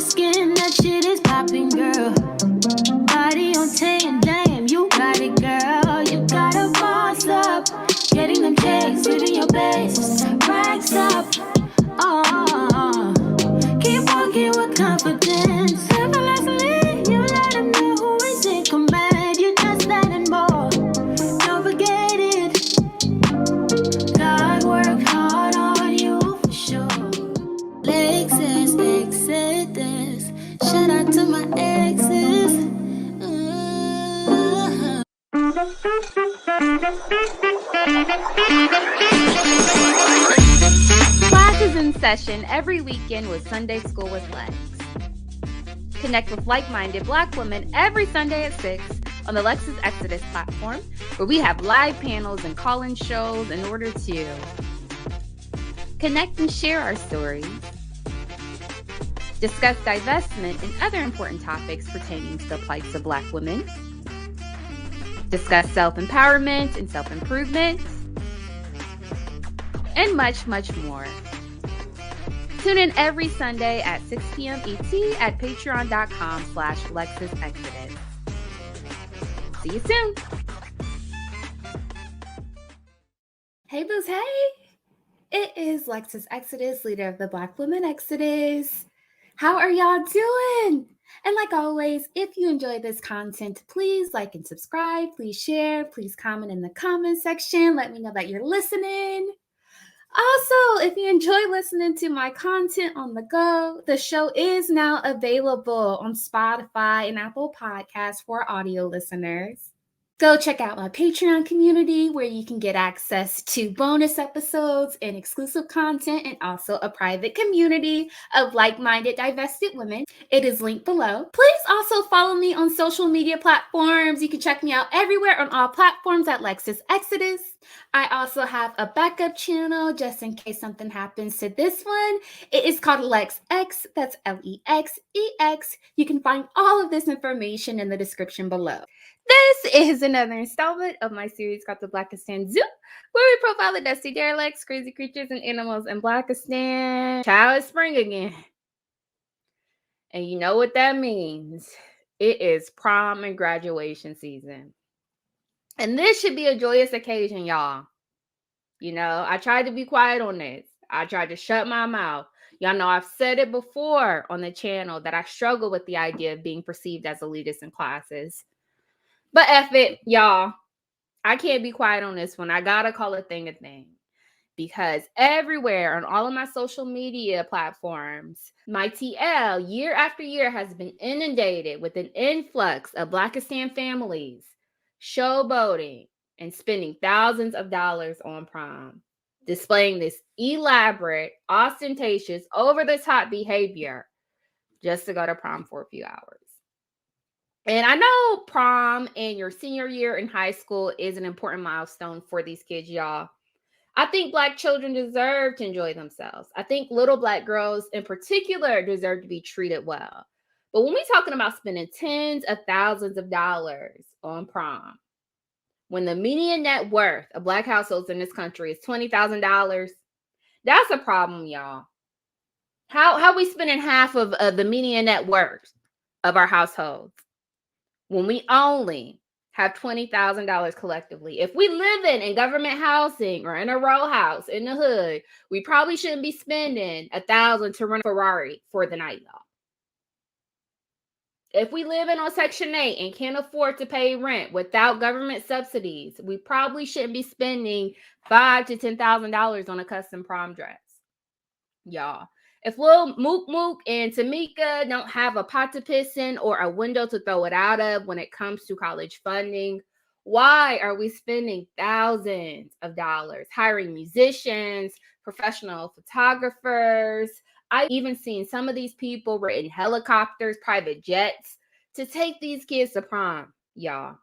skin, that shit is popping, girl. Body on 10, damn, you got it, girl. You gotta boss up. Getting them checks, hitting your base, racks up. Oh, keep walking with confidence. Effortlessly, you let them know who is in command. You just that and more. Don't forget it. God worked hard on you for sure. Lexus, Exodus. Shout out to my exes. Class is in session every weekend with Sunday School with Lex. Connect with like-minded Black women every Sunday at 6 on the Lex's Exodus platform, where we have live panels and call-in shows in order to connect and share our stories, discuss divestment and other important topics pertaining to the plights of Black women, discuss self-empowerment and self-improvement, and much, much more. Tune in every Sunday at 6 p.m. ET at patreon.com/LexisExodus. See you soon. Hey, boos, hey. It is Lexis Exodus, leader of the Black Women Exodus. How are y'all doing? And like always, if you enjoy this content, please like and subscribe. Please share. Please comment in the comment section. Let me know that you're listening. Also, if you enjoy listening to my content on the go, the show is now available on Spotify and Apple Podcasts for audio listeners. Go check out my Patreon community where you can get access to bonus episodes and exclusive content, and also a private community of like-minded divested women. It is linked below. Please also follow me on social media platforms. You can check me out everywhere on all platforms at Lexis Exodus. I also have a backup channel just in case something happens to this one. It is called LexX. That's LEXEX. You can find all of this information in the description below. This is another installment of my series called the Blackistan Zoo, where we profile the dusty derelicts, crazy creatures, and animals in Blackistan. Child, it's spring again. And you know what that means. It is prom and graduation season. And this should be a joyous occasion, y'all. You know, I tried to be quiet on this. I tried to shut my mouth. Y'all know I've said it before on the channel that I struggle with the idea of being perceived as elitist in classes. But F it, y'all. I can't be quiet on this one. I gotta call a thing a thing. Because everywhere on all of my social media platforms, my TL year after year has been inundated with an influx of Blackistan families showboating and spending thousands of dollars on prom, displaying this elaborate, ostentatious, over-the-top behavior just to go to prom for a few hours. And I know prom and your senior year in high school is an important milestone for these kids, y'all. I think Black children deserve to enjoy themselves. I think little Black girls in particular deserve to be treated well. But when we're talking about spending tens of thousands of dollars on prom, when the median net worth of Black households in this country is $20,000, that's a problem, y'all. How we spending half of the median net worth of our households when we only have $20,000 collectively? If we live in government housing or in a row house in the hood, we probably shouldn't be spending $1,000 to rent a Ferrari for the night, y'all. If we live in on Section 8 and can't afford to pay rent without government subsidies, we probably shouldn't be spending $5,000 to $10,000 on a custom prom dress, y'all. If Lil Mook Mook and Tamika don't have a pot to piss in or a window to throw it out of when it comes to college funding, why are we spending thousands of dollars hiring musicians, professional photographers? I've even seen some of these people were in helicopters, private jets to take these kids to prom, y'all.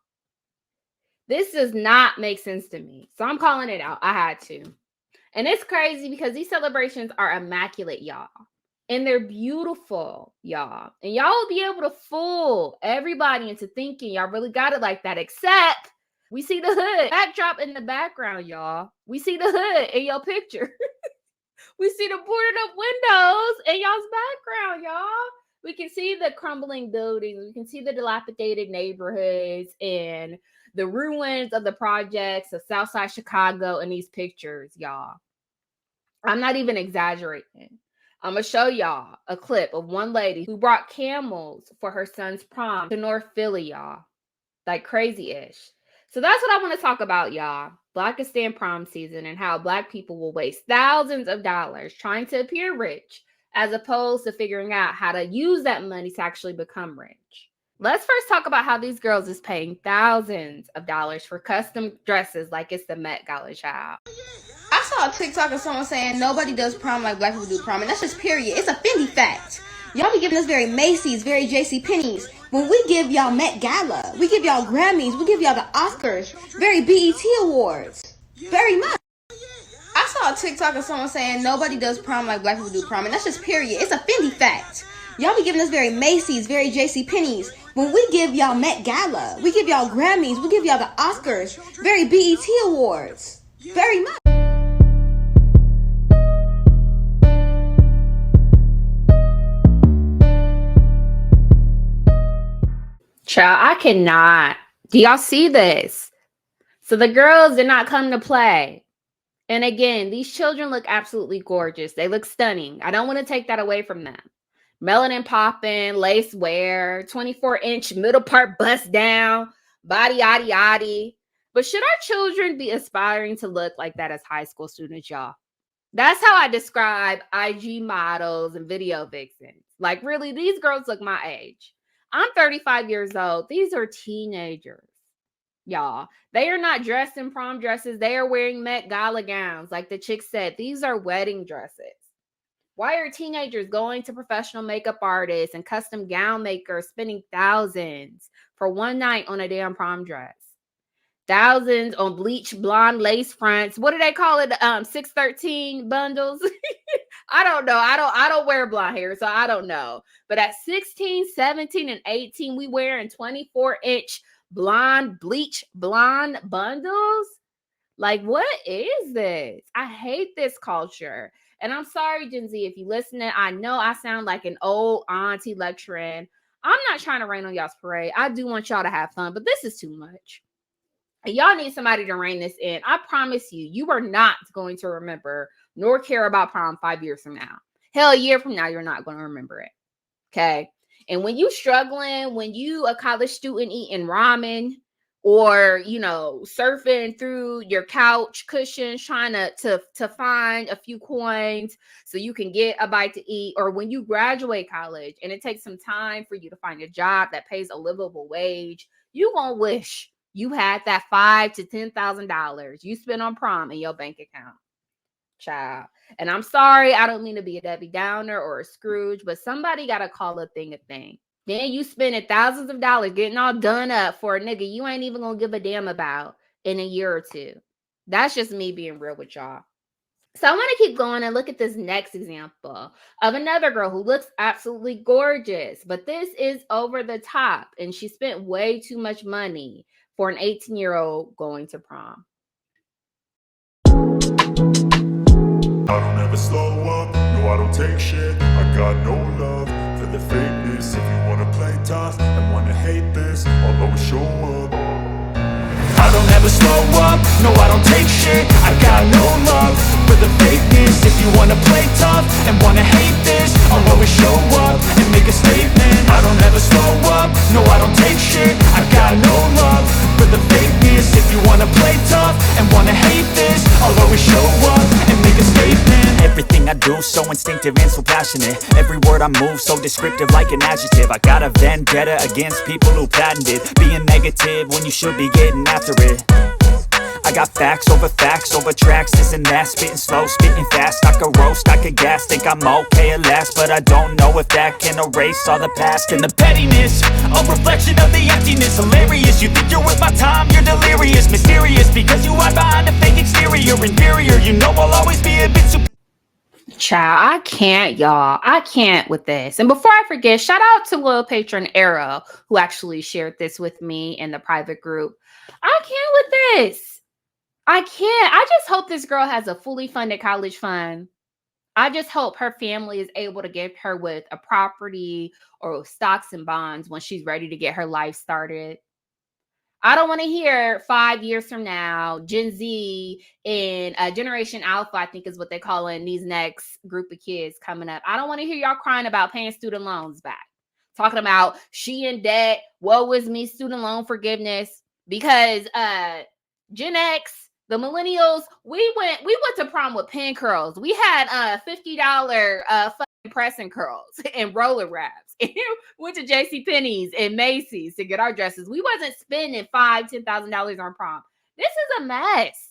This does not make sense to me. So I'm calling it out. I had to. And it's crazy because these celebrations are immaculate, y'all. And they're beautiful, y'all. And y'all will be able to fool everybody into thinking y'all really got it like that, except we see the hood backdrop in the background, y'all. We see the hood in your picture. We see the boarded up windows in y'all's background, y'all. We can see the crumbling buildings. We can see the dilapidated neighborhoods and the ruins of the projects of Southside Chicago in these pictures, y'all. I'm not even exaggerating. I'm going to show y'all a clip of one lady who brought camels for her son's prom to North Philly, y'all. Like crazy-ish. So that's what I want to talk about, y'all. Blackistan prom season and how Black people will waste thousands of dollars trying to appear rich as opposed to figuring out how to use that money to actually become rich. Let's first talk about how these girls is paying thousands of dollars for custom dresses like it's the Met Gala, child. I saw a TikTok of someone saying nobody does prom like Black people do prom, and that's just period. It's a Fendi fact. Y'all be giving us very Macy's, very JC Penney's. When we give y'all Met Gala, we give y'all Grammys, we give y'all the Oscars, very BET Awards. Very much. I saw a TikTok of someone saying nobody does prom like Black people do prom, and that's just period. It's a Fendi fact. Y'all be giving us very Macy's, very JC Penney's. When we give y'all Met Gala, we give y'all Grammys, we give y'all the Oscars, very BET Awards. Very much. Child, I cannot. Do y'all see this? So the girls did not come to play. And again, these children look absolutely gorgeous. They look stunning. I don't want to take that away from them. Melanin popping, lace wear, 24-inch middle part bust down, body yaddy yaddy. But should our children be aspiring to look like that as high school students, y'all? That's how I describe IG models and video vixens. Like, really, these girls look my age. I'm 35 years old. These are teenagers, y'all. They are not dressed in prom dresses. They are wearing Met Gala gowns. Like the chick said, these are wedding dresses. Why are teenagers going to professional makeup artists and custom gown makers spending thousands for one night on a damn prom dress? Thousands on bleach blonde lace fronts. What do they call it? 613 bundles. I don't know. I don't wear blonde hair, so I don't know. But at 16, 17, and 18, we wearing 24-inch blonde bleach blonde bundles. Like, what is this? I hate this culture. And I'm sorry, Gen Z, if you listening. I know I sound like an old auntie lecturing. I'm not trying to rain on y'all's parade. I do want y'all to have fun, but this is too much. Y'all need somebody to rein this in. I promise you, you are not going to remember nor care about prom 5 years from now. Hell, a year from now, you're not going to remember it. Okay. And when you struggling, when you a college student eating ramen or, surfing through your couch cushions, trying to find a few coins so you can get a bite to eat, or when you graduate college and it takes some time for you to find a job that pays a livable wage, you gonna wish you had that $5,000 to $10,000 you spent on prom in your bank account, child. And I'm sorry, I don't mean to be a Debbie Downer or a Scrooge, but somebody got to call a thing a thing. Then you spending thousands of dollars getting all done up for a nigga you ain't even gonna give a damn about in a year or two. That's just me being real with y'all. So I want to keep going and look at this next example of another girl who looks absolutely gorgeous, but this is over the top and she spent way too much money for an 18-year-old going to prom. I don't ever slow up, no I don't take shit. I got no love for the fakeness. If you wanna play tough and wanna hate this, I'll always show up. I don't ever slow up, no I don't take shit. I got no love for the fakeness. If you wanna play tough and wanna hate this, I'll always show up and make a statement. I don't ever slow up, no I don't take shit. I got no love for the fakeness. If you wanna play tough and wanna hate this, I'll always show up and make a statement. Everything I do so instinctive and so passionate. Every word I move so descriptive like an adjective. I got a vendetta against people who patented being negative when you should be getting after it. I got facts over tracks, this and that. Spitting slow, spitting fast, I could roast, I could gas. Think I'm okay at last, but I don't know if that can erase all the past. And the pettiness, a reflection of the emptiness. Hilarious, you think you're worth my time, you're delirious. Mysterious, because you hide behind a fake exterior. Inferior, you know I'll always be a bit superior. Child, I can't, y'all. I can't with this. And before I forget, shout out to loyal patron Arrow, who actually shared this with me in the private group. I can't with this. I can't. I just hope this girl has a fully funded college fund. I just hope her family is able to gift her with a property or stocks and bonds when she's ready to get her life started. I don't want to hear 5 years from now, Gen Z and Generation Alpha, I think is what they call in these next group of kids coming up. I don't want to hear y'all crying about paying student loans back. Talking about she in debt, woe is me, student loan forgiveness. Because Gen X, the millennials, we went to prom with pin curls. We had $50 fucking pressing curls and roller wraps. Went to JCPenney's and Macy's to get our dresses. We wasn't spending $5,000-$10,000 on prom. This is a mess.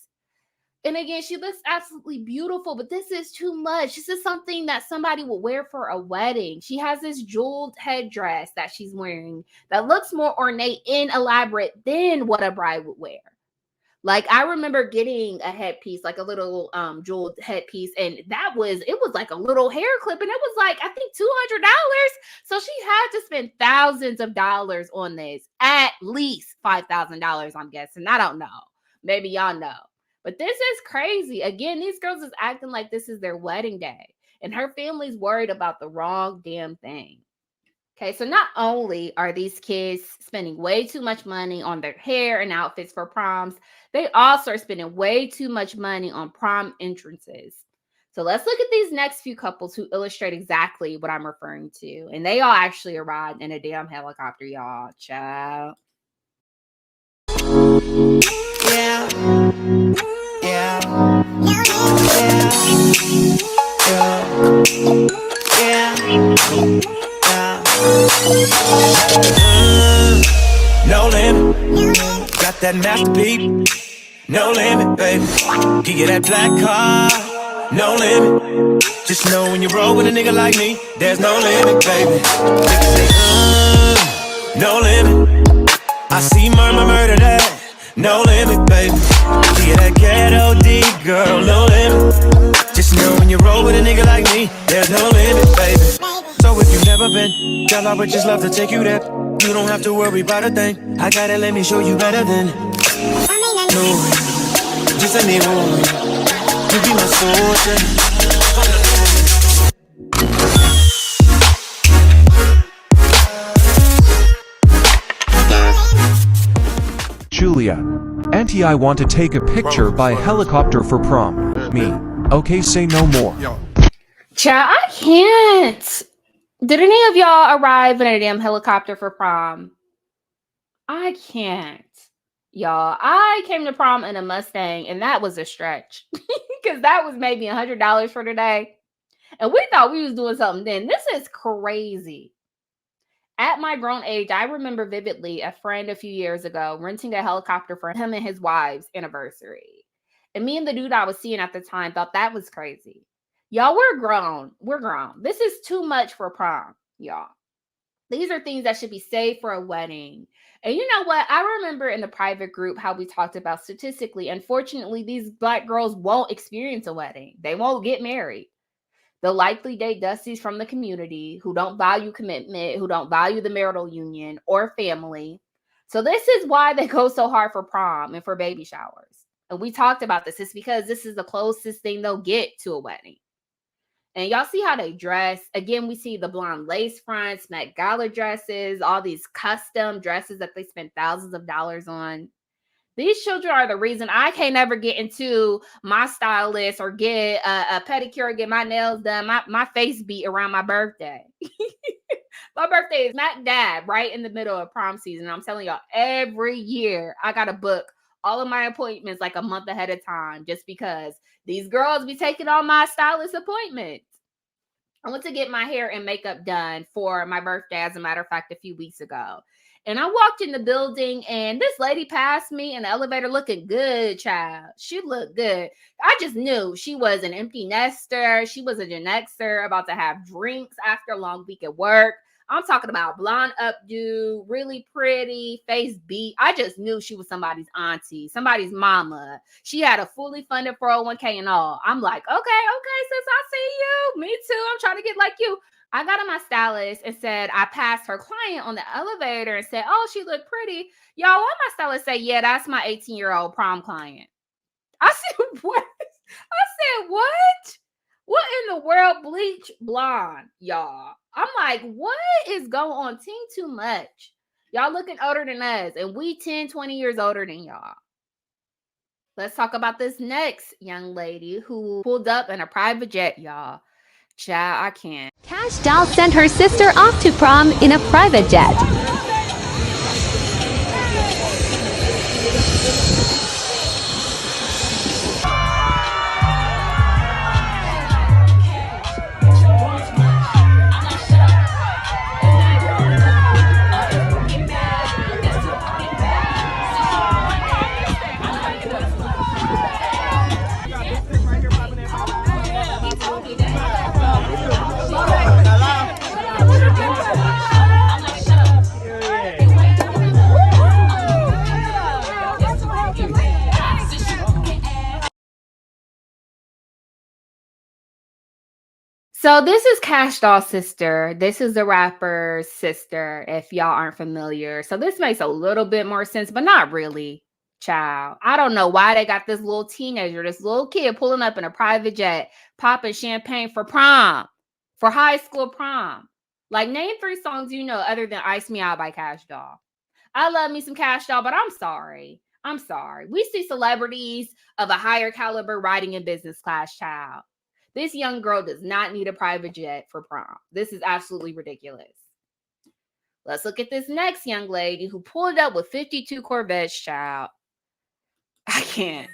And again, she looks absolutely beautiful, but this is too much. This is something that somebody would wear for a wedding. She has this jeweled headdress that she's wearing that looks more ornate and elaborate than what a bride would wear. Like, I remember getting a headpiece, like a little jeweled headpiece, and it was like a little hair clip, and it was like, I think $200. So she had to spend thousands of dollars on this, at least $5,000, I'm guessing. I don't know. Maybe y'all know. But this is crazy. Again, these girls is acting like this is their wedding day, and her family's worried about the wrong damn thing. Okay, so not only are these kids spending way too much money on their hair and outfits for proms, they also are spending way too much money on prom entrances. So let's look at these next few couples who illustrate exactly what I'm referring to. And they all actually arrived in a damn helicopter, y'all. Ciao. Yeah. Yeah. No limit, got that masterpiece. No limit, baby. You get that black car. No limit. Just know when you roll with a nigga like me, there's no limit, baby. Niggas say, no limit. I see murder that. No limit, baby. You get that ghetto D, girl. No limit. Just know when you roll with a nigga like me, there's no limit, baby. So if you've never been, girl, I would just love to take you there. You don't have to worry about a thing. I gotta let me show you better than no, just a name on. You be my soldier. Julia. Auntie, I want to take a picture by helicopter for prom. Me. Okay, say no more. Child, I can't. Did any of y'all arrive in a damn helicopter for prom? I can't. Y'all, I came to prom in a Mustang, and that was a stretch. Because that was maybe $100 for today. And we thought we was doing something then. This is crazy. At my grown age, I remember vividly a friend a few years ago renting a helicopter for him and his wife's anniversary. And me and the dude I was seeing at the time thought that was crazy. Y'all, we're grown. We're grown. This is too much for prom, y'all. These are things that should be saved for a wedding. And you know what? I remember in the private group how we talked about statistically, unfortunately, these Black girls won't experience a wedding. They won't get married. They'll likely date dusties from the community who don't value commitment, who don't value the marital union or family. So this is why they go so hard for prom and for baby showers. And we talked about this. It's because this is the closest thing they'll get to a wedding. And y'all see how they dress. Again, we see the blonde lace fronts, Met Gala dresses, all these custom dresses that they spend thousands of dollars on. These children are the reason I can't ever get into my stylist or get a pedicure or get my nails done, my face beat around my birthday. My birthday is smack dab right in the middle of prom season. I'm telling y'all, every year I got to book all of my appointments like a month ahead of time just because these girls be taking all my stylist appointments. I went to get my hair and makeup done for my birthday, as a matter of fact, a few weeks ago. And I walked in the building and this lady passed me in the elevator looking good, child. She looked good. I just knew she was an empty nester. She was a Gen Xer about to have drinks after a long week at work. I'm talking about blonde updo, really pretty, face beat. I just knew she was somebody's auntie, somebody's mama. She had a fully funded 401k and all. I'm like, okay, sis, I see you. Me too. I'm trying to get like you. I got to my stylist and said, I passed her client on the elevator and said, oh, she looked pretty. Y'all, why my stylist say, yeah, that's my 18-year-old prom client. I said, what? I said, what? What in the world? Bleach blonde, y'all. I'm like, what is going on? Team too much. Y'all looking older than us, and we 10, 20 years older than y'all. Let's talk about this next young lady who pulled up in a private jet, y'all. Child, I can't. Cash Doll sent her sister off to prom in a private jet. So this is Cash Doll's sister. This is the rapper's sister, if y'all aren't familiar. So this makes a little bit more sense, but not really, child. I don't know why they got this little teenager, this little kid pulling up in a private jet, popping champagne for prom, for high school prom. Like, name 3 songs you know other than Ice Me Out by Cash Doll. I love me some Cash Doll, but I'm sorry. I'm sorry. We see celebrities of a higher caliber riding in business class, child. This young girl does not need a private jet for prom. This is absolutely ridiculous. Let's look at this next young lady who pulled up with 52 Corvettes, child. I can't.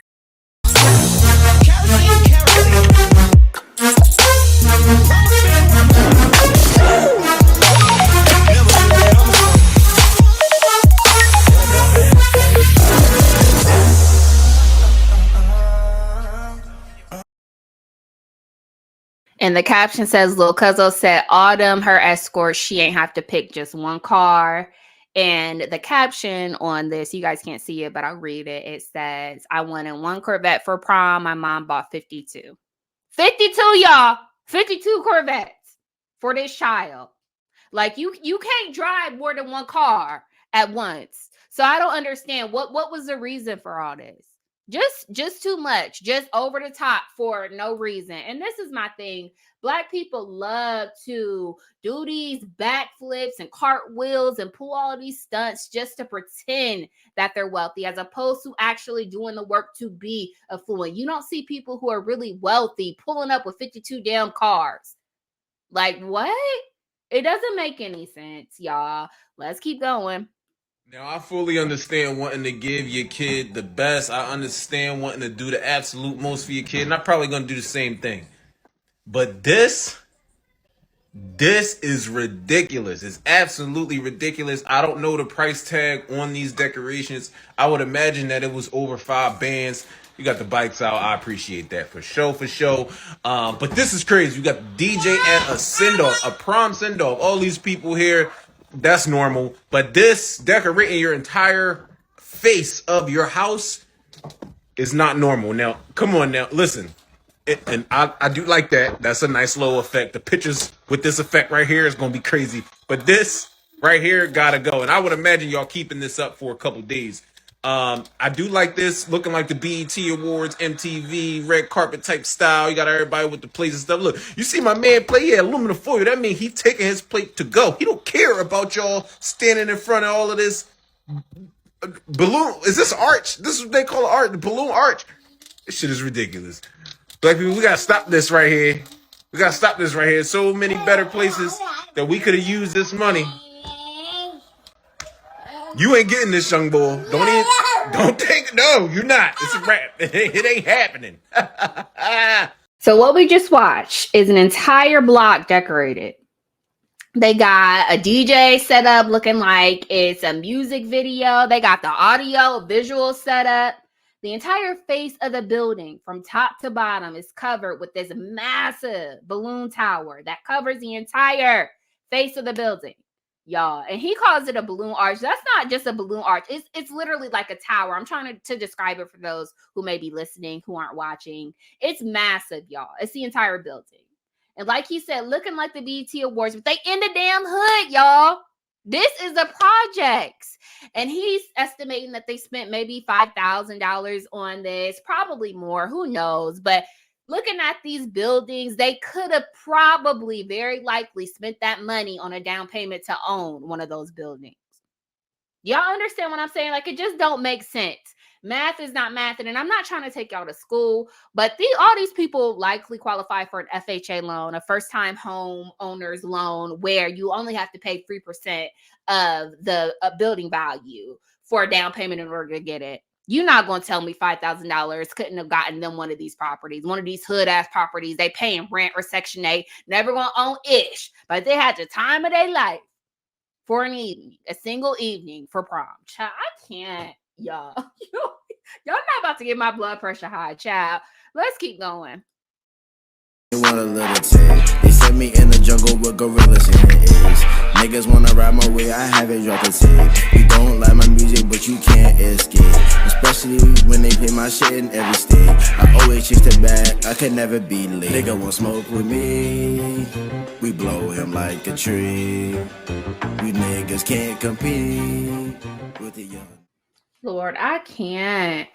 And the caption says, Lil Cuzzo said, Autumn, her escort, she ain't have to pick just one car. And the caption on this, you guys can't see it, but I'll read it. It says, I wanted 1 Corvette for prom. My mom bought 52. 52, y'all. 52 Corvettes for this child. Like, you can't drive more than 1 car at once. So I don't understand what was the reason for all this. Just too much, just over the top for no reason. And this is my thing. Black people love to do these backflips and cartwheels and pull all these stunts just to pretend that they're wealthy, as opposed to actually doing the work to be affluent. You don't see people who are really wealthy pulling up with 52 damn cars. Like, what? It doesn't make any sense, y'all. Let's keep going. Now, I fully understand wanting to give your kid the best. I understand wanting to do the absolute most for your kid. And I'm probably going to do the same thing. But this is ridiculous. It's absolutely ridiculous. I don't know the price tag on these decorations. I would imagine that it was over 5 bands. You got the bikes out. I appreciate that for sure. But this is crazy. You got the DJ and a send-off, a prom send-off. All these people here. That's normal. But this, decorating your entire face of your house, is not normal. Now, come on now. Listen. And I do like that. That's a nice little effect. The pictures with this effect right here is going to be crazy. But this right here gotta go. And I would imagine y'all keeping this up for a couple days. I do like this, looking like the BET Awards, MTV, red carpet type style. You got everybody with the plates and stuff. Look, you see my man play, aluminum foil. That means he taking his plate to go. He don't care about y'all standing in front of all of this balloon. Is this arch? This is what they call art, the balloon arch. This shit is ridiculous. Black people, we gotta stop this right here. So many better places that we could have used this money. You ain't getting this, young boy. Don't take it. No, you're not. It's a wrap. It ain't happening. So what we just watched is an entire block decorated. They got a DJ set up looking like it's a music video. They got the audio, visual set up. The entire face of the building from top to bottom is covered with this massive balloon tower that covers the entire face of the building, y'all. And he calls it a balloon arch. That's not just a balloon arch. It's literally like a tower. I'm trying to describe it for those who may be listening, who aren't watching. It's massive, y'all. It's the entire building. And like he said, looking like the BET Awards, but they in the damn hood, y'all. This is the projects. And he's estimating that they spent maybe $5,000 on this, probably more, who knows. But looking at these buildings, they could have probably very likely spent that money on a down payment to own one of those buildings. Y'all understand what I'm saying? Like, it just don't make sense. Math is not math. And I'm not trying to take y'all to school, but all these people likely qualify for an FHA loan, a first-time home owner's loan, where you only have to pay 3% of the building value for a down payment in order to get it. You're not going to tell me $5,000 couldn't have gotten them one of these properties, one of these hood-ass properties. They paying rent or Section 8, never going to own ish, but they had the time of their life for an evening, a single evening for prom. Child, I can't, y'all. Y'all not about to get my blood pressure high, child. Let's keep going. They want a little taste. They set me in the jungle with gorillas in the ears. Niggas wanna ride my way, I haven't drunk a tape. You don't like my music, but you can't escape. Especially when they play my shit in every state. I always chase the bag, I can never be late. Nigga won't smoke with me. We blow him like a tree. You niggas can't compete with the young. Lord, I can't.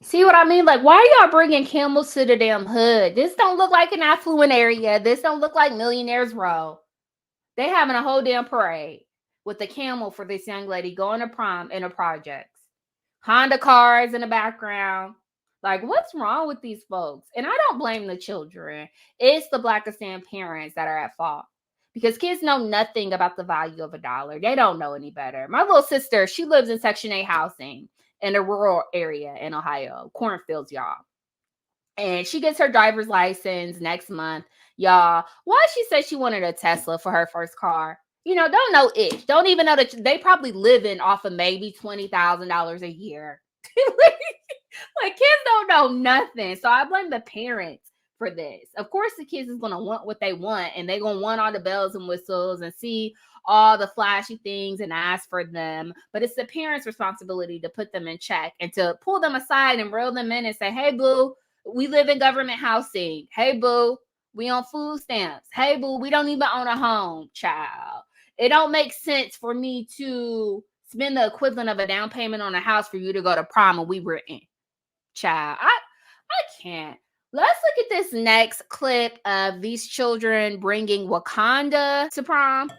See what I mean? Like, why are y'all bringing camels to the damn hood? This don't look like an affluent area. This don't look like Millionaires Row. They having a whole damn parade with the camel for this young lady going to prom in a projects. Honda cars in the background. Like, what's wrong with these folks? And I don't blame the children. It's the Blackistan parents that are at fault. Because kids know nothing about the value of $1. They don't know any better. My little sister, she lives in Section 8 housing in a rural area in Ohio, cornfields, y'all. And she gets her driver's license next month, y'all. Why she said she wanted a Tesla for her first car? You know, don't know ish. Don't even know that they probably living off of maybe $20,000 a year. Like, kids don't know nothing. So I blame the parents for this. Of course, the kids is going to want what they want, and they're going to want all the bells and whistles and see all the flashy things and ask for them. But it's the parents' responsibility to put them in check and to pull them aside and reel them in and say, hey, boo, we live in government housing. Hey, boo, we on food stamps. Hey, boo, we don't even own a home, child. It don't make sense for me to spend the equivalent of a down payment on a house for you to go to prom and we were in. Child, I can't. Let's look at this next clip of these children bringing Wakanda to prom.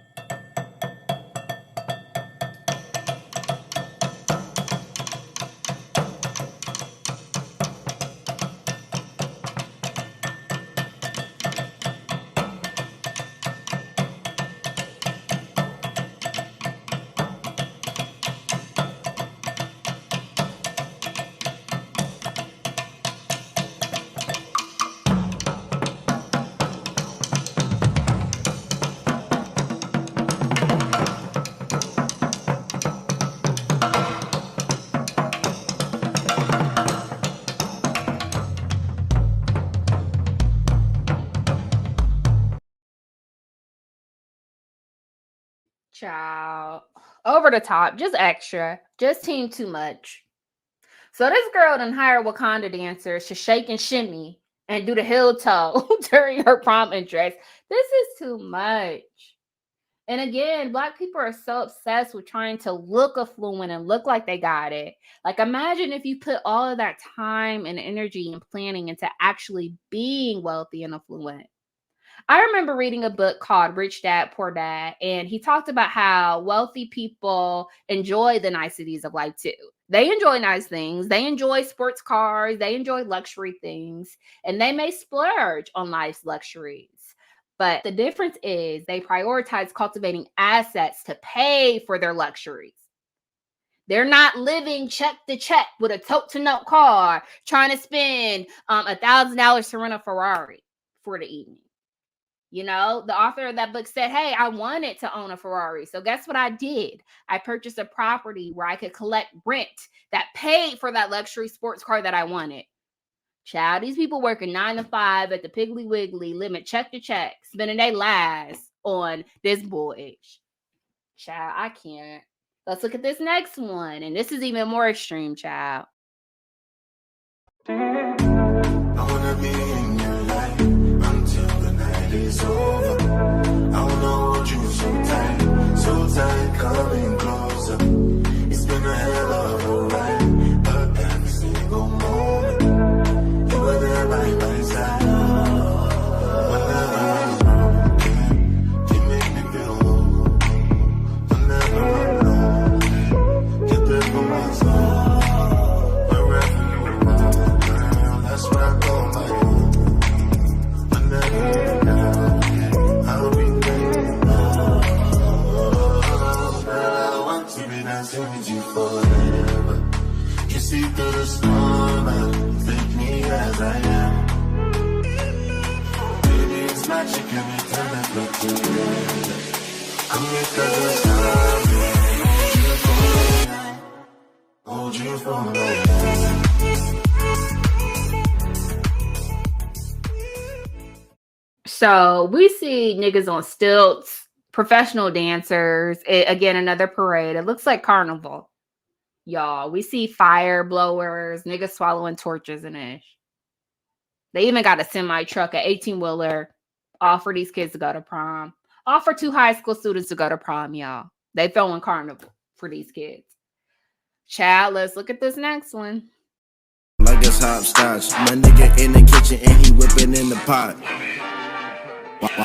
Child, over the top, just extra, just team too much. So this girl done hired Wakanda dancers to shake and shimmy and do the heel toe during her prom entrance. This is too much. And again, Black people are so obsessed with trying to look affluent and look like they got it. Like, imagine if you put all of that time and energy and planning into actually being wealthy and affluent. I remember reading a book called Rich Dad, Poor Dad, and he talked about how wealthy people enjoy the niceties of life too. They enjoy nice things. They enjoy sports cars. They enjoy luxury things, and they may splurge on life's luxuries. But the difference is they prioritize cultivating assets to pay for their luxuries. They're not living check to check with a tote-to-note car, trying to spend $1,000 to rent a Ferrari for the evening. You know, the author of that book said, hey, I wanted to own a Ferrari. So guess what I did? I purchased a property where I could collect rent that paid for that luxury sports car that I wanted. Child, these people working 9 to 5 at the Piggly Wiggly, living check to check, spending their lives on this boyish. Child, I can't. Let's look at this next one. And this is even more extreme, child. I wanna be in your life until the night is over. I wanna hold you so tight, coming closer. It's been a hell of a ride, but change you forever. You see through the storm and take me as I am. Baby, it's magic every time I look together. Come here, 'cause I hold you for me. So we see niggas on stilts, professional dancers. Again, another parade. It looks like carnival. Y'all, we see fire blowers, niggas swallowing torches and ish. They even got a semi truck, an 18-wheeler, all for these kids to go to prom. All for 2 high school students to go to prom, y'all. They throwing carnival for these kids. Child, let's look at this next one. Like it's hopscotch. My nigga in the kitchen and he whipping in the pot.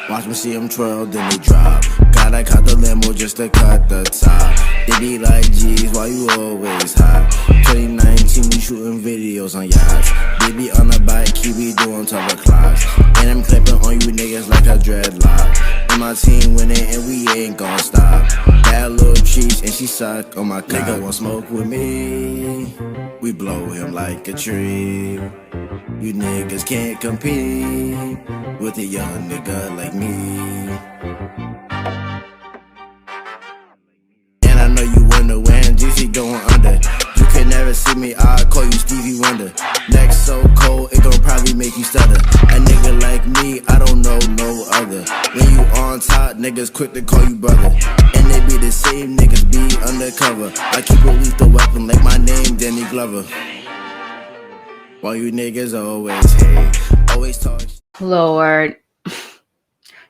Watch me see him twirl, then he drop. Gotta cut the limo just to cut the top. They be like, geez, why you always hot? 2019, we shooting videos on yachts. Baby on the bike, he be doing 12 o'clock. And I'm clipping on you niggas like a dreadlock. And my team winning and we ain't gon' stop. Bad little treats and she suck on my cock. Nigga want smoke with me, we blow him like a tree. You niggas can't compete with a young nigga like me. And I know you wonder when GC going under. You can never see me, I'll call you Stevie Wonder. Neck so cold, it gon' probably make you stutter. A nigga like me, I don't know no other. When you on top, niggas quick to call you brother. And they be the same niggas be undercover. I keep a lethal weapon like my name, Danny Glover. While you niggas always hate, always talk. Lord.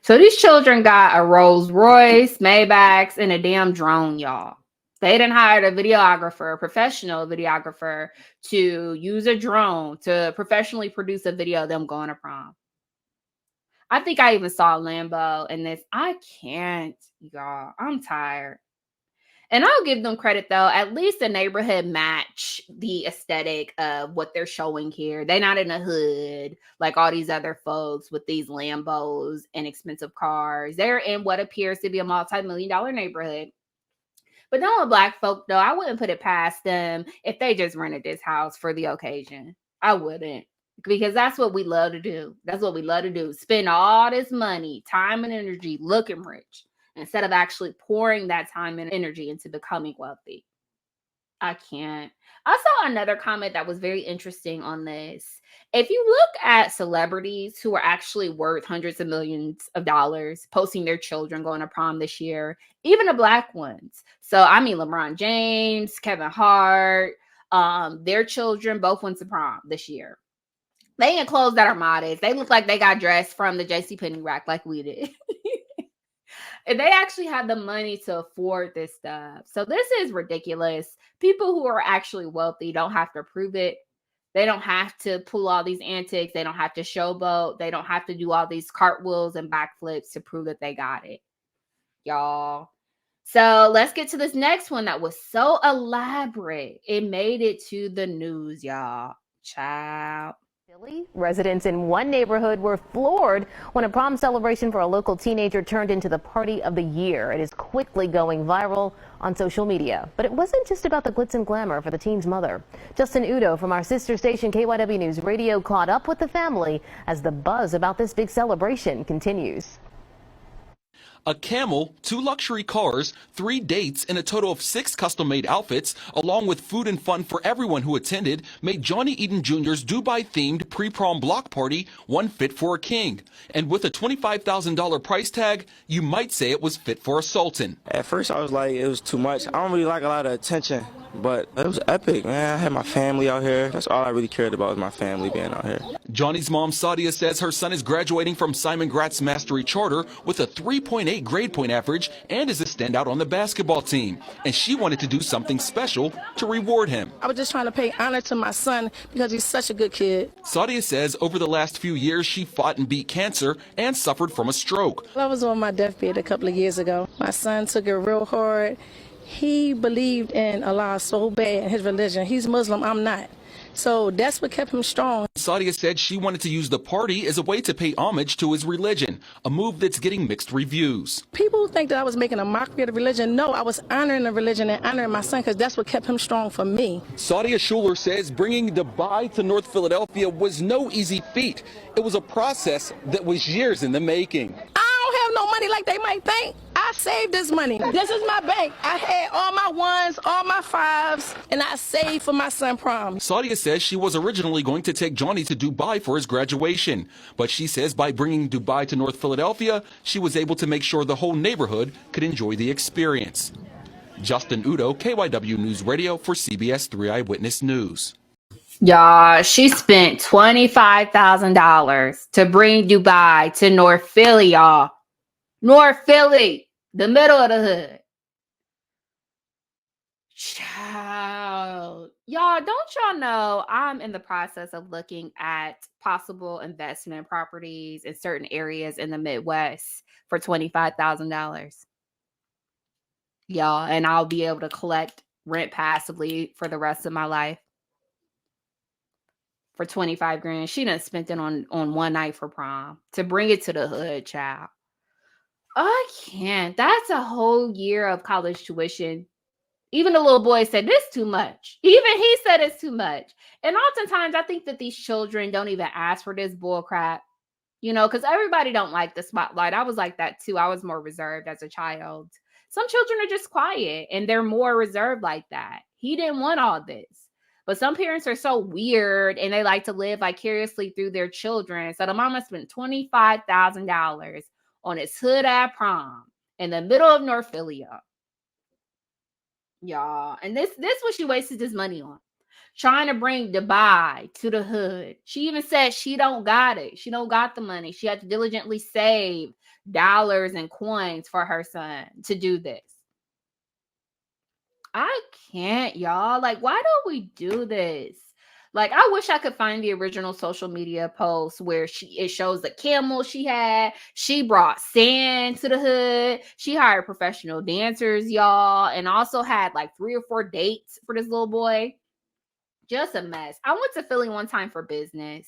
So these children got a Rolls Royce, Maybachs, and a damn drone, y'all. They done hired a videographer, a professional videographer, to use a drone to professionally produce a video of them going to prom. I think I even saw a Lambo in this. I can't, y'all. I'm tired. And I'll give them credit, though. At least the neighborhood match the aesthetic of what they're showing here. They're not in the hood like all these other folks with these Lambos and expensive cars. They're in what appears to be a multi-million-dollar neighborhood. But knowing Black folk, though, I wouldn't put it past them if they just rented this house for the occasion. I wouldn't. Because that's what we love to do. That's what we love to do. Spend all this money, time, and energy looking rich, instead of actually pouring that time and energy into becoming wealthy. I can't. I saw another comment that was very interesting on this. If you look at celebrities who are actually worth hundreds of millions of dollars posting their children going to prom this year, even the Black ones. So, I mean, LeBron James, Kevin Hart, their children both went to prom this year. They in clothes that are modest. They look like they got dressed from the JCPenney rack like we did. And they actually have the money to afford this stuff. So this is ridiculous. People who are actually wealthy don't have to prove it. They don't have to pull all these antics. They don't have to showboat. They don't have to do all these cartwheels and backflips to prove that they got it, y'all. So let's get to this next one that was so elaborate. It made it to the news, y'all. Child. Residents in one neighborhood were floored when a prom celebration for a local teenager turned into the party of the year. It is quickly going viral on social media. But it wasn't just about the glitz and glamour for the teen's mother. Justin Udo from our sister station KYW News Radio caught up with the family as the buzz about this big celebration continues. A camel, 2 luxury cars, 3 dates, and a total of 6 custom-made outfits, along with food and fun for everyone who attended, made Johnny Eden Jr.'s Dubai-themed pre-prom block party one fit for a king. And with a $25,000 price tag, you might say it was fit for a sultan. At first, I was like, it was too much. I don't really like a lot of attention, but it was epic, man. I had my family out here. That's all I really cared about was my family being out here. Johnny's mom, Sadia, says her son is graduating from Simon Gratz Mastery Charter with a 3.8 grade point average and is a standout on the basketball team. And she wanted to do something special to reward him. I was just trying to pay honor to my son because he's such a good kid. Sadia says over the last few years, she fought and beat cancer and suffered from a stroke. I was on my deathbed a couple of years ago. My son took it real hard. He believed in Allah so bad in his religion. He's Muslim, I'm not. So that's what kept him strong. Sadia said she wanted to use the party as a way to pay homage to his religion, a move that's getting mixed reviews. People think that I was making a mockery of the religion. No, I was honoring the religion and honoring my son because that's what kept him strong for me. Sadia Schuler says bringing Dubai to North Philadelphia was no easy feat. It was a process that was years in the making. I don't have no money like they might think. I saved this money. This is my bank. I had all my ones, all my fives, and I saved for my son Prom. Sadia says she was originally going to take Johnny to Dubai for his graduation, but she says by bringing Dubai to North Philadelphia, she was able to make sure the whole neighborhood could enjoy the experience. Justin Udo, KYW News Radio for CBS 3 Eyewitness News. Y'all, she spent $25,000 to bring Dubai to North Philly, y'all. North Philly, the middle of the hood. Child. Y'all, don't y'all know I'm in the process of looking at possible investment properties in certain areas in the Midwest for $25,000. Y'all, and I'll be able to collect rent passively for the rest of my life. For 25 grand. She done spent it on one night for prom to bring it to the hood, child. I can't. That's a whole year of college tuition. Even the little boy said, this too much. Even he said it's too much. And oftentimes I think that these children don't even ask for this bull crap, you know, because everybody don't like the spotlight. I was like that too. I was more reserved as a child. Some children are just quiet and they're more reserved like that. He didn't want all this. But some parents are so weird and they like to live vicariously through their children. So the mama spent $25,000 on his hood at prom in the middle of North Philly, y'all. And this what she wasted his money on. Trying to bring Dubai to the hood. She even said she don't got it. She don't got the money. She had to diligently save dollars and coins for her son to do this. I can't, y'all. Like, why don't we do this? Like, I wish I could find the original social media post where it shows the camel she had. She brought sand to the hood. She hired professional dancers, y'all, and also had like 3 or 4 dates for this little boy. Just a mess. I went to Philly one time for business,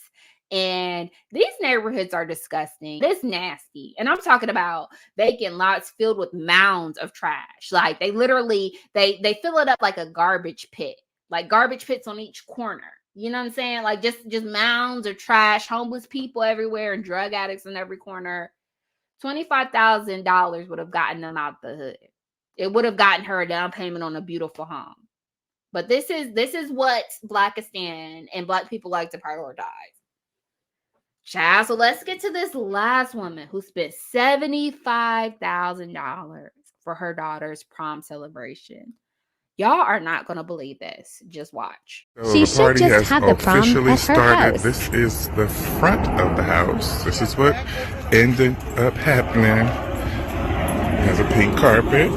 and these neighborhoods are disgusting. It's nasty. And I'm talking about vacant lots filled with mounds of trash. Like they literally, they fill it up like a garbage pit, like garbage pits on each corner. You know what I'm saying? Like just mounds of trash, homeless people everywhere, and drug addicts in every corner. $25,000 would have gotten them out the hood. It would have gotten her a down payment on a beautiful home. But this is what Blackistan and Black people like to prioritize. Child, so let's get to this last woman who spent $75,000 for her daughter's prom celebration. Y'all are not going to believe this. Just watch. So she should just have the prom at her house. This is the front of the house. This is what ended up happening. It has a pink carpet.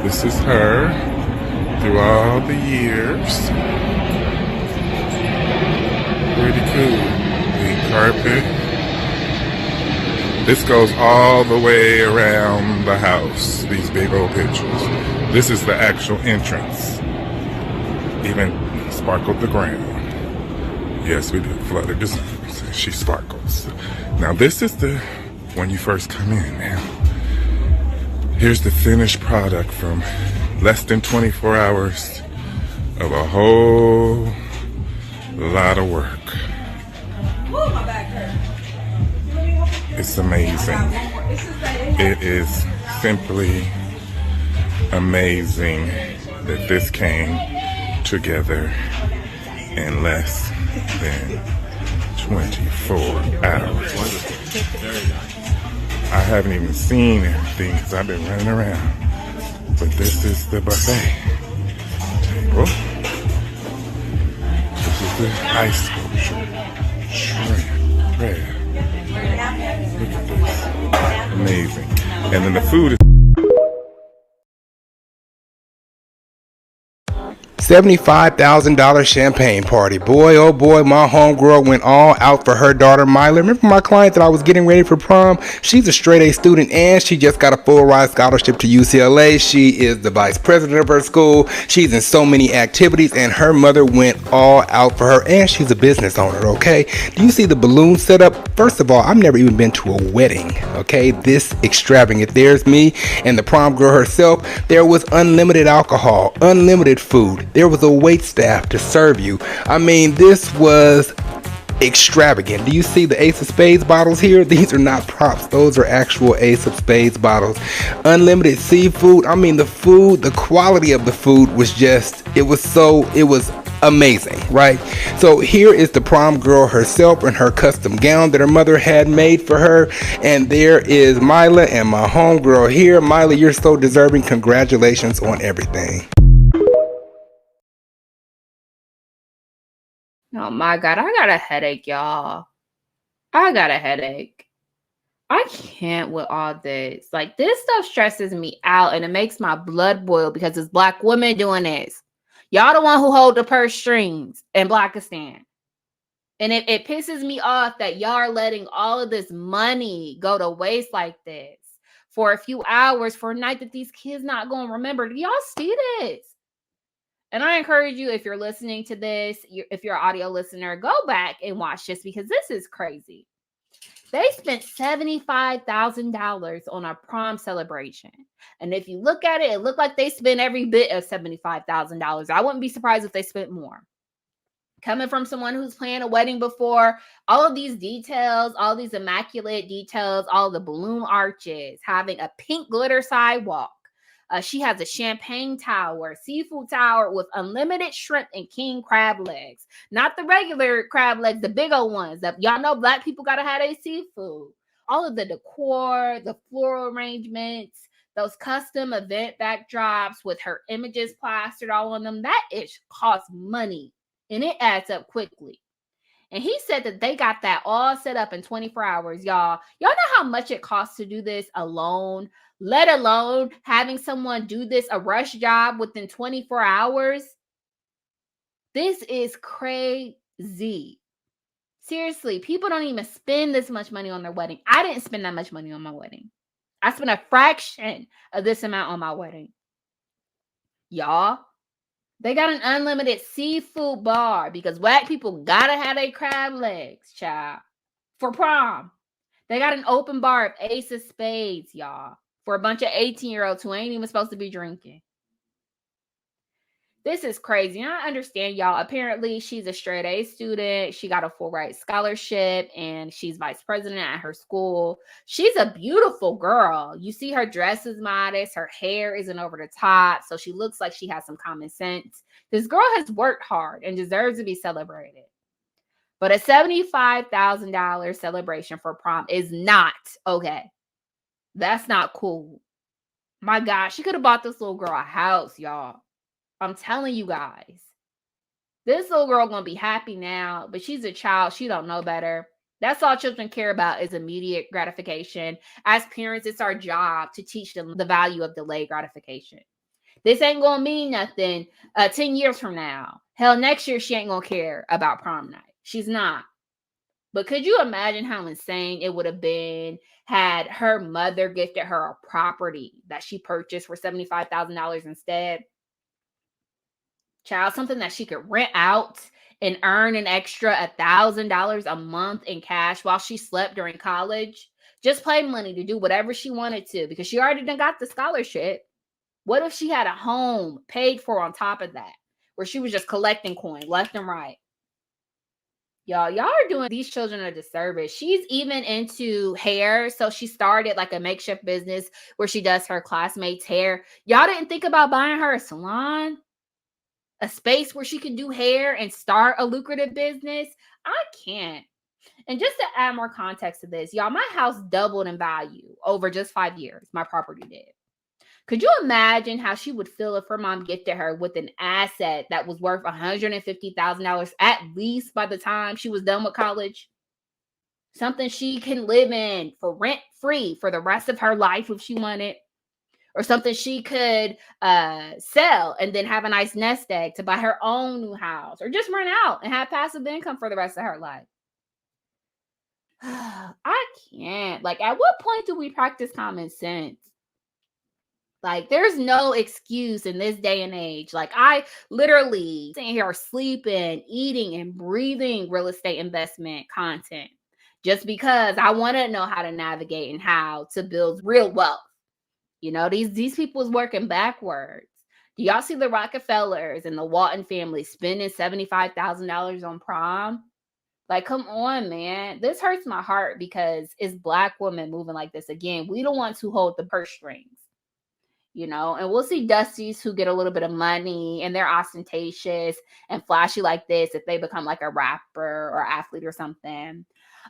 This is her through all the years. Pretty cool. Pink carpet. This goes all the way around the house. These big old pictures. This is the actual entrance. Even sparkled the ground. Yes, we did flooded this. She sparkles. Now this is the when you first come in. Now here's the finished product from less than 24 hours of a whole lot of work. It's amazing. It is simply amazing that this came together in less than 24 hours. I haven't even seen everything because I've been running around. But this is the buffet table. This is the ice sculpture. Shrimp. Crab. Look at this. Amazing. And then the food is $75,000 champagne party. Boy, oh boy, my homegirl went all out for her daughter, Myla. Remember my client that I was getting ready for prom? She's a straight A student and she just got a full ride scholarship to UCLA. She is the vice president of her school. She's in so many activities and her mother went all out for her, and she's a business owner, okay? Do you see the balloon setup? First of all, I've never even been to a wedding, okay? This extravagant. There's me and the prom girl herself. There was unlimited alcohol, unlimited food. There was a wait staff to serve you. I mean, this was extravagant. Do you see the Ace of Spades bottles here? These are not props. Those are actual Ace of Spades bottles. Unlimited seafood. I mean, the food, the quality of the food was just, it was amazing, right? So here is the prom girl herself in her custom gown that her mother had made for her. And there is Myla and my homegirl here. Myla, you're so deserving. Congratulations on everything. Oh my God, I got a headache, y'all. I got a headache. I can't with all this. Like, this stuff stresses me out and it makes my blood boil because it's Black women doing this. Y'all the one who hold the purse strings in Blackistan. And it pisses me off that y'all are letting all of this money go to waste like this for a few hours for a night that these kids not going to remember. Do y'all see this? And I encourage you, if you're listening to this, if you're an audio listener, go back and watch this because this is crazy. They spent $75,000 on a prom celebration. And if you look at it, it looked like they spent every bit of $75,000. I wouldn't be surprised if they spent more. Coming from someone who's planned a wedding before, all of these details, all these immaculate details, all the balloon arches, having a pink glitter sidewalk. She has a champagne tower, seafood tower with unlimited shrimp and king crab legs. Not the regular crab legs, the big old ones. Y'all know Black people got to have a seafood. All of the decor, the floral arrangements, those custom event backdrops with her images plastered all on them, that ish costs money. And it adds up quickly. And he said that they got that all set up in 24 hours, y'all. Y'all know how much it costs to do this alone, let alone having someone do this, a rush job within 24 hours? This is crazy. Seriously, people don't even spend this much money on their wedding. I didn't spend that much money on my wedding. I spent a fraction of this amount on my wedding. Y'all, they got an unlimited seafood bar because Black people gotta have their crab legs, child, for prom. They got an open bar of Ace of Spades, y'all, for a bunch of 18-year-olds who ain't even supposed to be drinking. This is crazy. And I understand, y'all. Apparently, she's a straight A student. She got a full ride scholarship, and she's vice president at her school. She's a beautiful girl. You see her dress is modest. Her hair isn't over the top, so she looks like she has some common sense. This girl has worked hard and deserves to be celebrated. But a $75,000 celebration for prom is not okay. That's not cool. My gosh, she could have bought this little girl a house, y'all. I'm telling you guys. This little girl gonna be happy now, but she's a child. She don't know better. That's all children care about is immediate gratification. As parents, it's our job to teach them the value of delayed gratification. This ain't gonna mean nothing 10 years from now. Hell, next year she ain't gonna care about prom night. She's not. But could you imagine how insane it would have been had her mother gifted her a property that she purchased for $75,000 instead? Child, something that she could rent out and earn an extra $1,000 a month in cash while she slept during college. Just play money to do whatever she wanted to because she already done got the scholarship. What if she had a home paid for on top of that, where she was just collecting coin left and right? Y'all are doing these children a disservice. She's even into hair. So she started like a makeshift business where she does her classmates' hair. Y'all didn't think about buying her a salon? A space where she can do hair and start a lucrative business? I can't. And just to add more context to this, y'all, my house doubled in value over just 5 years. My property did. Could you imagine how she would feel if her mom gifted her with an asset that was worth $150,000 at least by the time she was done with college? Something she can live in for rent free for the rest of her life if she wanted. or something she could sell and then have a nice nest egg to buy her own new house, or just rent out and have passive income for the rest of her life. I can't. Like, at what point do we practice common sense? Like, there's no excuse in this day and age. Like, I literally sitting here sleeping, eating, and breathing real estate investment content just because I want to know how to navigate and how to build real wealth. You know, these people is working backwards. Do y'all see the Rockefellers and the Walton family spending $75,000 on prom? Like, come on, man. This hurts my heart because it's Black women moving like this. Again, we don't want to hold the purse strings. You know, and we'll see Dusties who get a little bit of money and they're ostentatious and flashy like this if they become like a rapper or athlete or something.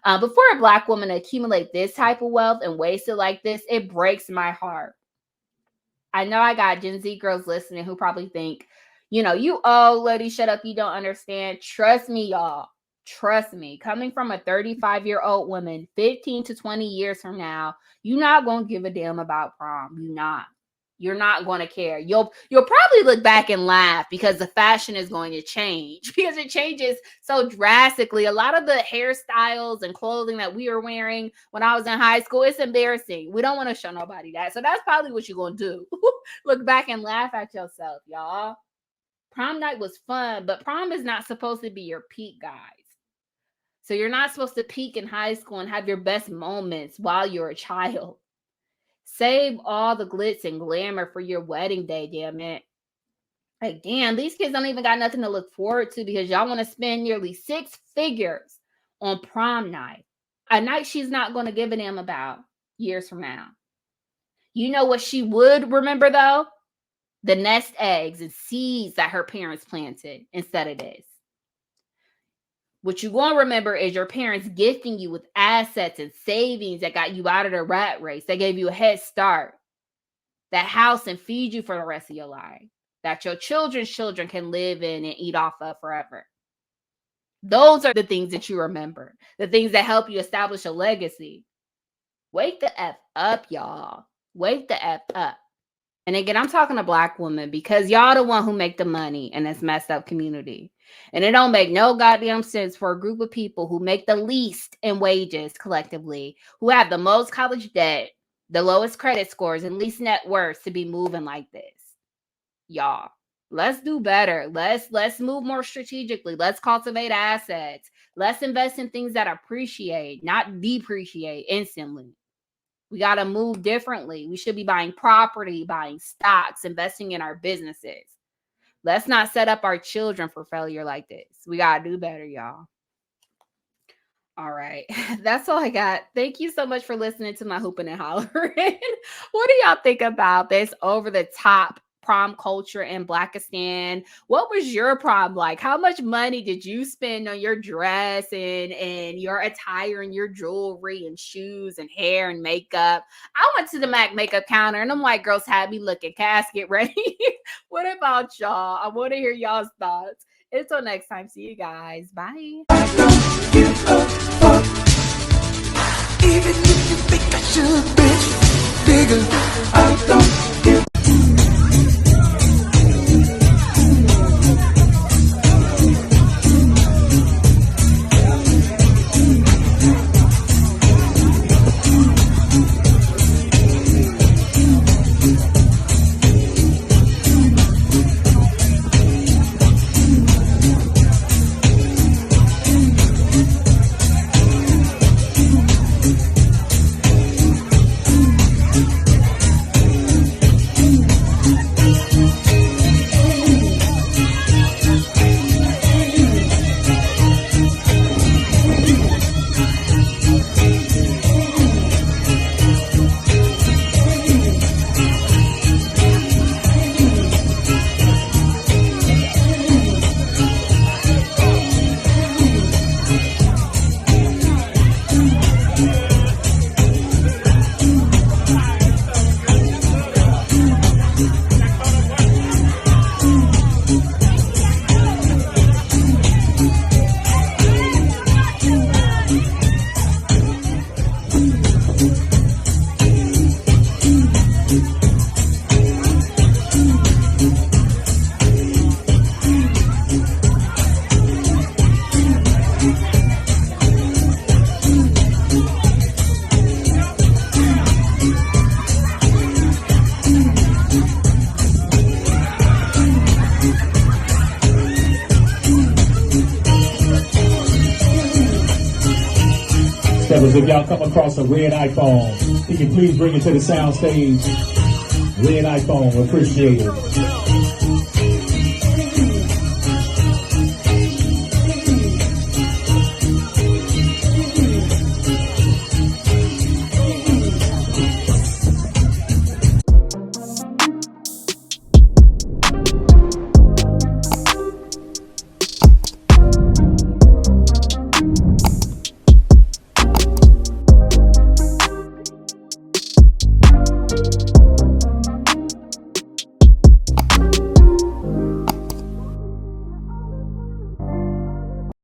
But for a Black woman to accumulate this type of wealth and waste it like this, it breaks my heart. I know I got Gen Z girls listening who probably think, you know, you old lady, shut up, you don't understand. Trust me, y'all. Trust me. Coming from a 35-year-old woman, 15 to 20 years from now, you're not going to give a damn about prom. You're not going to care. You'll probably look back and laugh because the fashion is going to change because it changes so drastically. A lot of the hairstyles and clothing that we were wearing when I was in high school, it's embarrassing. We don't want to show nobody that. So that's probably what you're going to do. Look back and laugh at yourself, y'all. Prom night was fun, but prom is not supposed to be your peak, guys. So you're not supposed to peak in high school and have your best moments while you're a child. Save all the glitz and glamour for your wedding day, damn it. Like, damn, these kids don't even got nothing to look forward to because y'all want to spend nearly 6 figures on prom night. A night she's not going to give a damn about years from now. You know what she would remember, though? The nest eggs and seeds that her parents planted instead of this. What you're going to remember is your parents gifting you with assets and savings that got you out of the rat race. That gave you a head start. That house and feed you for the rest of your life. That your children's children can live in and eat off of forever. Those are the things that you remember. The things that help you establish a legacy. Wake the F up, y'all. Wake the F up. And again, I'm talking to Black women because y'all the one who make the money in this messed up community. And it don't make no goddamn sense for a group of people who make the least in wages collectively, who have the most college debt, the lowest credit scores, and least net worth to be moving like this. Y'all, let's do better. Let's move more strategically. Let's cultivate assets. Let's invest in things that appreciate, not depreciate instantly. We got to move differently. We should be buying property, buying stocks, investing in our businesses. Let's not set up our children for failure like this. We got to do better, y'all. All right. That's all I got. Thank you so much for listening to my hooping and hollering. What do y'all think about this over the top prom culture in Blackistan? What was your prom like? How much money did you spend on your dress and your attire and your jewelry and shoes and hair and makeup? I went to the MAC makeup counter and them white girls had me looking casket ready. What about y'all? I want to hear y'all's thoughts. Until next time, see you guys. Bye. Even if you think I should, bitch, bigger, I don't give. if y'all come across a red iPhone, can you please bring it to the sound stage? Red iPhone, appreciate it.